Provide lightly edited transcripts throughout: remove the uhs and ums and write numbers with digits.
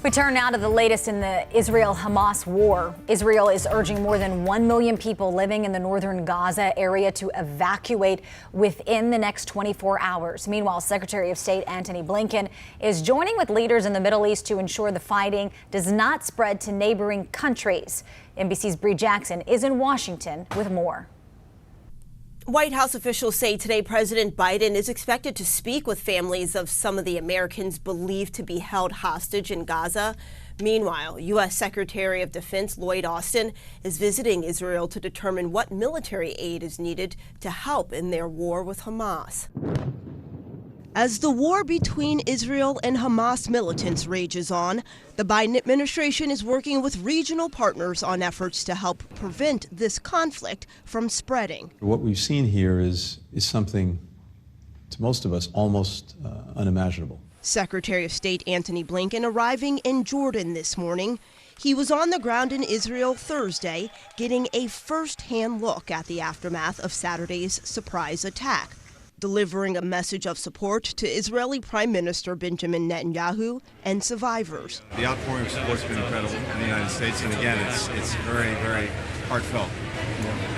We turn now to the latest in the Israel-Hamas war. Israel is urging more than 1 million people living in the northern Gaza area to evacuate within the next 24 hours. Meanwhile, Secretary of State Antony Blinken is joining with leaders in the Middle East to ensure the fighting does not spread to neighboring countries. NBC's Bree Jackson is in Washington with more. White House officials say today President Biden is expected to speak with families of some of the Americans believed to be held hostage in Gaza. Meanwhile, U.S. Secretary of Defense Lloyd Austin is visiting Israel to determine what military aid is needed to help in their war with Hamas. As the war between Israel and Hamas militants rages on, the Biden administration is working with regional partners on efforts to help prevent this conflict from spreading. What we've seen here is something, to most of us, almost unimaginable. Secretary of State Antony Blinken arriving in Jordan this morning. He was on the ground in Israel Thursday, getting a first-hand look at the aftermath of Saturday's surprise attack, delivering a message of support to Israeli Prime Minister Benjamin Netanyahu and survivors. The outpouring of support has been incredible in the United States, and again, it's very, very heartfelt,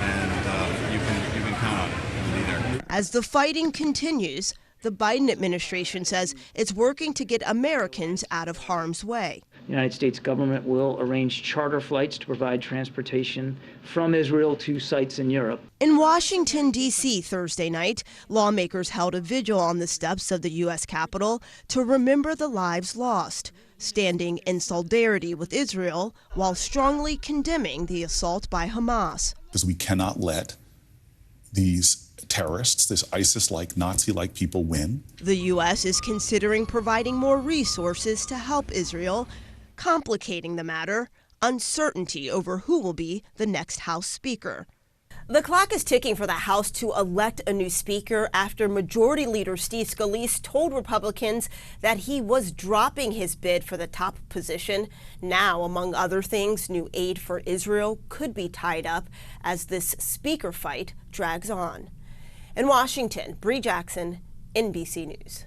and you can count on it. We'll be there. As the fighting continues, the Biden administration says it's working to get Americans out of harm's way. The United States government will arrange charter flights to provide transportation from Israel to sites in Europe. In Washington, D.C. Thursday night, lawmakers held a vigil on the steps of the U.S. Capitol to remember the lives lost, standing in solidarity with Israel while strongly condemning the assault by Hamas. Because we cannot let these terrorists, this ISIS-like, Nazi-like people win. The U.S. is considering providing more resources to help Israel, complicating the matter, uncertainty over who will be the next House Speaker. The clock is ticking for the House to elect a new Speaker after Majority Leader Steve Scalise told Republicans that he was dropping his bid for the top position. Now, among other things, new aid for Israel could be tied up as this Speaker fight drags on. In Washington, Bree Jackson, NBC News.